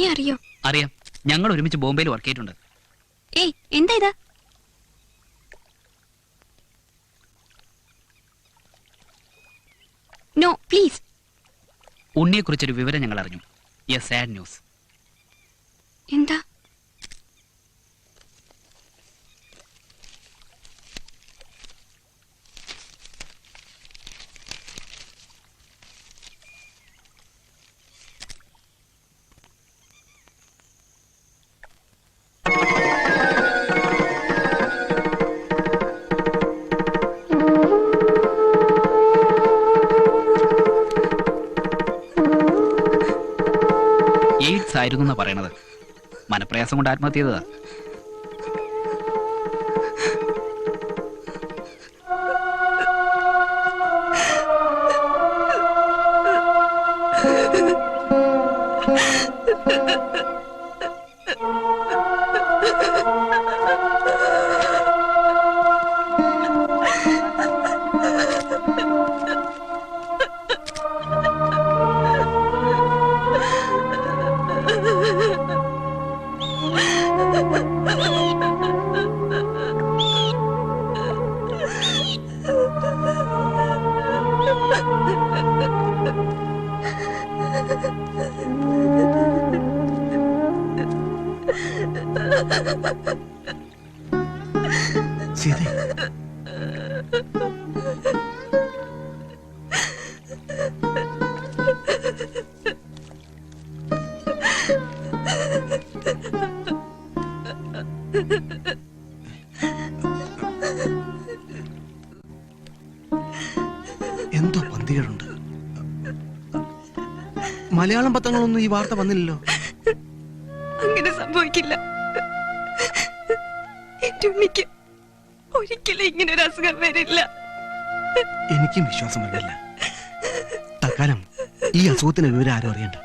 ഉണ്ണിയെ അറിയോ? അറിയാം, ഞങ്ങൾ ഒരുമിച്ച് ബോംബെയിൽ വർക്ക് ചെയ്തിട്ടുണ്ട്. ഏയ്, എന്താ ഇത്? No please. ഉണ്ണിയെക്കുറിച്ചൊരു വിവരം ഞങ്ങൾ അറിഞ്ഞു. A sad news. എന്താ? എയ്ഡ്സ് ആയിരുന്നു എന്നാ പറയണത്. മനപ്രയാസം കൊണ്ട് ആത്മഹത്യ ചെയ്തതാ. സീതേ, എന്തോ പന്തികളുണ്ട്. മലയാളം പത്രങ്ങളൊന്നും ഈ വാർത്ത വന്നില്ലല്ലോ. അങ്ങനെ സംഭവിക്കില്ല. എന്റെ ഉണ്ണിക്ക് ഒരിക്കലും ഇങ്ങനെ ഒരു അസുഖം വരില്ല. എനിക്കും വിശ്വാസം വരുന്നില്ല. തൽക്കാലം ഈ അസുഖത്തിന് വിവരം ആരും അറിയണ്ട.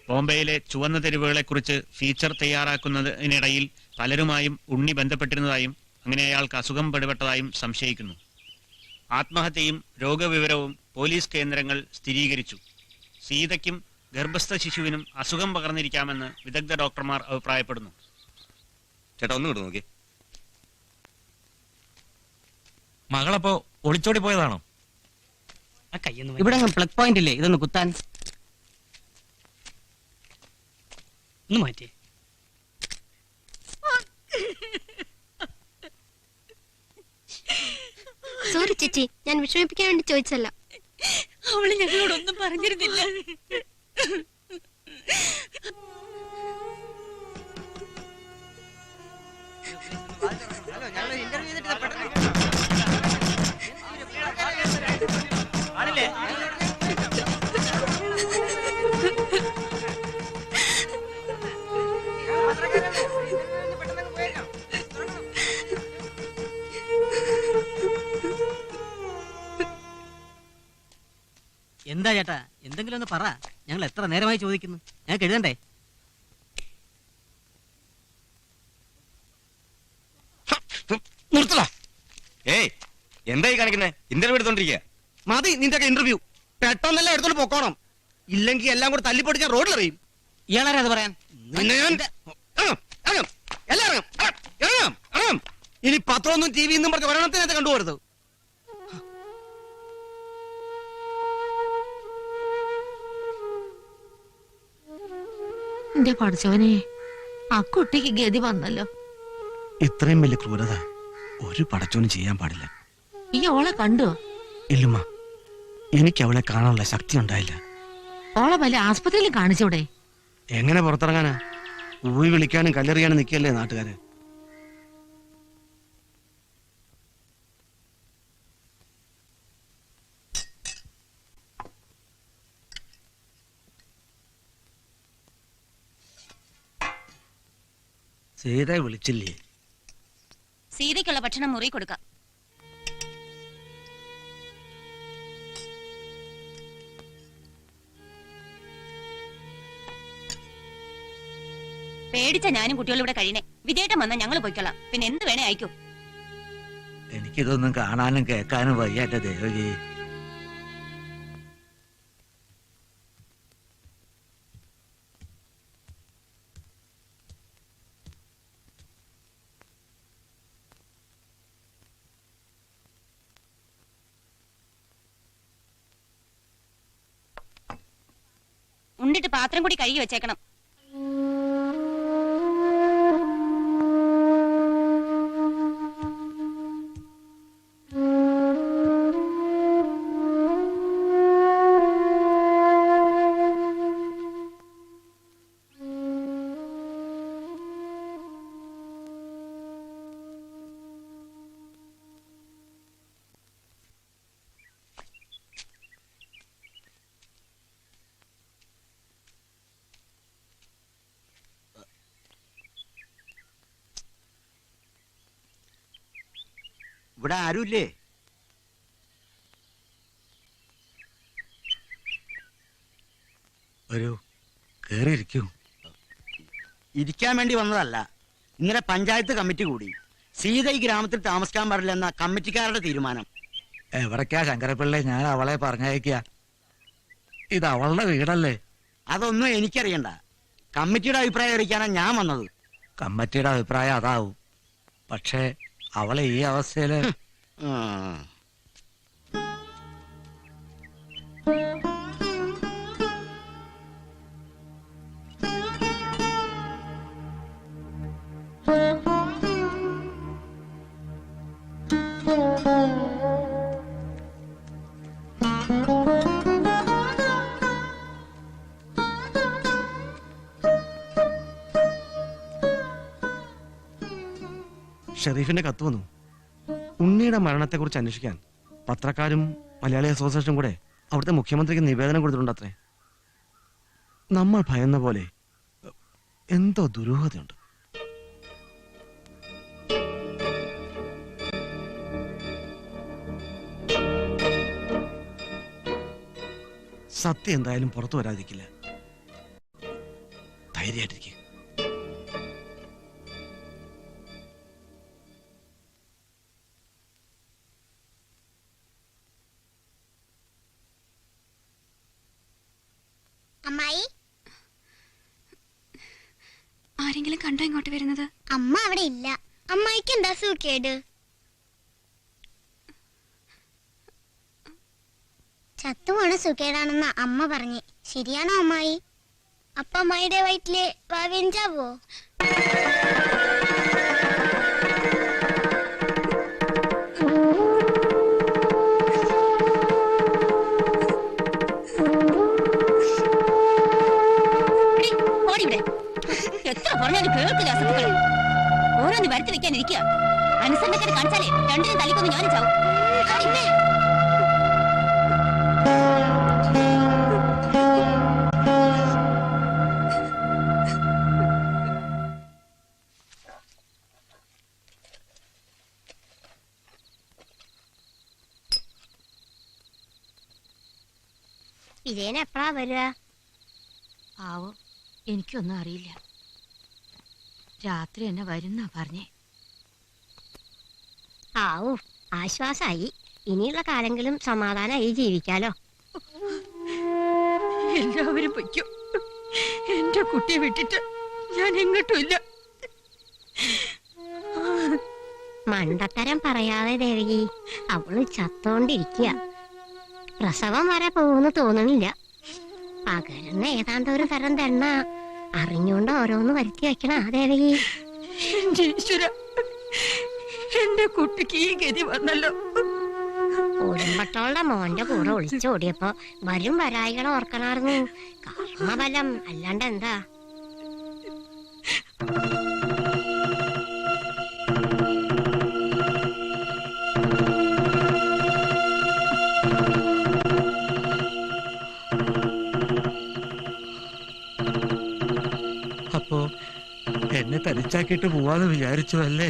ബോംബെയിലെ ചുവന്ന തെരുവുകളെക്കുറിച്ച് ഫീച്ചർ തയ്യാറാക്കുന്നതിനിടയിൽ പലരുമായും ഉണ്ണി ബന്ധപ്പെട്ടിരുന്നതായും അങ്ങനെ അയാൾക്ക് അസുഖം പിടിപെട്ടതായും സംശയിക്കുന്നു. ആത്മഹത്യയും രോഗവിവരവും പോലീസ് കേന്ദ്രങ്ങൾ സ്ഥിരീകരിച്ചു. സീതയ്ക്കും ഗർഭസ്ഥ ശിശുവിനും അസുഖം പകർന്നിരിക്കാമെന്ന് വിദഗ്ധ ഡോക്ടർമാർ അഭിപ്രായപ്പെടുന്നു. ചേട്ടാ ഒന്ന് കിട്ടു നോക്കി. മകളപ്പോ ഒളിച്ചോടി പോയതാണോ? ഇവിടെ പ്ലഗ് പോയിന്റ് ഇല്ലേ, ഇതൊന്ന് കുത്താൻ ഒന്ന് മാറ്റി. സോറി ചേച്ചി, ഞാൻ വിഷമിപ്പിക്കാൻ വേണ്ടി ചോദിച്ചല്ല. അവള് ഞങ്ങളോടൊന്നും പറഞ്ഞിരുന്നില്ല. എന്താ ചേട്ടാ, എന്തെങ്കിലും ഒന്ന് പറ. ഞങ്ങൾ എത്ര നേരമായി ചോദിക്കുന്നു. ഞങ്ങൾക്ക് എഴുതണ്ടേ? നിർത്തല. ഏയ് എന്തായി കാണിക്കുന്നേ? ഇന്റർവ്യൂ എടുത്തോണ്ടിരിക്കുക. മതി നിന്റെ ഇന്റർവ്യൂ. പെട്ടെന്നെല്ലാം എടുത്തോണ്ട് പൊക്കോണം. ഇല്ലെങ്കിൽ എല്ലാം കൂടെ തല്ലിപ്പൊടിച്ച റോഡിലെറിയും. ഇയാളാരെ അത് പറയാൻ? നിന്നെ ഞാൻ എല്ലാം ഇറങ്ങാം. ഇനി പത്രമൊന്നും ടി വിന്നും പറഞ്ഞ് ഒരെണ്ണത്തിനകത്ത് കണ്ടുപോരുത്. എന്റെ പഠിച്ചവനെ, ആ കുട്ടിക്ക് ഗതി വന്നല്ലോ. ഇത്രയും വലിയ ക്രൂരത ഒരു പടച്ചോനും ചെയ്യാൻ പാടില്ല. ഈ ഓളെ കണ്ടോ? ഇല്ലുമ്മ, എനിക്ക് അവളെ കാണാനുള്ള ശക്തി ഉണ്ടായില്ല. ഓളെ വല്ല ആസ്പത്രിയിലും കാണിച്ചൂടെ? എങ്ങനെ പുറത്തിറങ്ങാനാ? ഊയി വിളിക്കാനും കല്ലെറിയാനും നിൽക്കല്ലേ നാട്ടുകാര്. സീത വിളിച്ചില്ലേ? സീതയ്ക്കുള്ള ഭക്ഷണം മുറി കൊടുക്കാം. പേടിച്ച ഞാനും കുട്ടികളും ഇവിടെ കഴിയണേ. വിജയേട്ടൻ വന്നാൽ ഞങ്ങൾ പോയിക്കൊള്ളാം. പിന്നെ എന്ത് വേണേ അയക്കൂ. എനിക്കിതൊന്നും കാണാനും കേൾക്കാനും വയ്യ എന്റെ ദേവകി. ഉണ്ടിട്ട് പാത്രം കൂടി കഴുകി വെച്ചേക്കണം. ഇവിടെ ആരുമില്ലേ? ഒരു കേറിയിരിക്കൂ. ഇരിക്കാൻ വേണ്ടി വന്നതല്ല. ഇന്നലെ പഞ്ചായത്ത് കമ്മിറ്റി കൂടി. സീത ഈ ഗ്രാമത്തിൽ താമസിക്കാൻ പാടില്ലെന്ന കമ്മിറ്റിക്കാരുടെ തീരുമാനം. എവിടേക്കാ ശങ്കരപ്പിള്ളേ? ഞാൻ അവളെ പറഞ്ഞയക്ക. ഇത് അവളുടെ വീടല്ലേ? അതൊന്നും എനിക്കറിയണ്ട. കമ്മിറ്റിയുടെ അഭിപ്രായം അറിയിക്കാനാണ് ഞാൻ വന്നത്. കമ്മിറ്റിയുടെ അഭിപ്രായം അതാവും. പക്ഷേ അവളെ ഈ അവസ്ഥയില് ഷെരീഫിന്റെ കത്ത് വന്നു. ഉണ്ണിയുടെ മരണത്തെക്കുറിച്ച് അന്വേഷിക്കാൻ പത്രക്കാരും മലയാളി അസോസിയേഷനും കൂടെ അവിടുത്തെ മുഖ്യമന്ത്രിക്ക് നിവേദനം കൊടുത്തിട്ടുണ്ട് അത്രേ. നമ്മൾ ഭയന്ന പോലെ എന്തോ ദുരൂഹതയുണ്ട്. സത്യം എന്തായാലും പുറത്തു വരാതിരിക്കില്ല. ധൈര്യമായിട്ടിരിക്കുക. അമ്മായി, ആരെങ്കിലും കണ്ടോ ഇങ്ങോട്ട് വരുന്നത്? അമ്മ അവിടെ ഇല്ല. അമ്മായിക്ക് എന്താ സൂക്കേട്? ചത്തുപോണ സുഖേടാണെന്ന അമ്മ പറഞ്ഞേ. ശരിയാണോ അമ്മായി? അപ്പ അമ്മായിയുടെ വയറ്റില് വാവെഞ്ചാവോ? പറഞ്ഞാലും കേൾക്കില്ല അസത്തുക്കളെ. ഓരോന്ന് വരുത്തി വെക്കാനിരിക്കുക. അനുസരണക്കേട് കാണിച്ചാലേ രണ്ടിനും തലിക്കൊന്ന് ഞാനും ചാവും. കാണിക്കേ. വിജയൻ എപ്പോഴാ വരിക? ആവോ, എനിക്കൊന്നും അറിയില്ല. രാത്രി എന്നെ വരുന്നാ പറഞ്ഞേ. ആവൂ, ആശ്വാസായി. ഇനിയുള്ള കാലെങ്കിലും സമാധാനമായി ജീവിക്കാലോ. എല്ലാവരും പൊയ്ക്കും. എന്റെ കുട്ടിയെ വിട്ടിട്ട് ഞാൻ എങ്ങോട്ടും ഇല്ല. മണ്ടത്തരം പറയാതെ ദേവകി, അവള് ചത്തോണ്ടിരിക്കുക. പ്രസവം വരെ പോകുന്നു തോന്നണില്ല. പകരുന്ന ഏതാണ്ട് ഒരു തരം തെണ്ണ അറിഞ്ഞുകൊണ്ട് ഓരോന്ന് വരുത്തി വെക്കണ ദേവകി. എന്റെ ഈശ്വര, എന്റെ കുട്ടിക്ക് ഈ ഗതി വന്നല്ലോ. ഓടുമ്പട്ടോളുടെ മോന്റെ കൂടെ ഒളിച്ചോടിയപ്പോ വരും വരായികളെ ഓർക്കണായിരുന്നു. കർമ്മബലം അല്ലാണ്ട് എന്താ. അപ്പോ എന്നെ തനിച്ചാക്കിയിട്ട് പോവാന്ന് വിചാരിച്ചു അല്ലേ?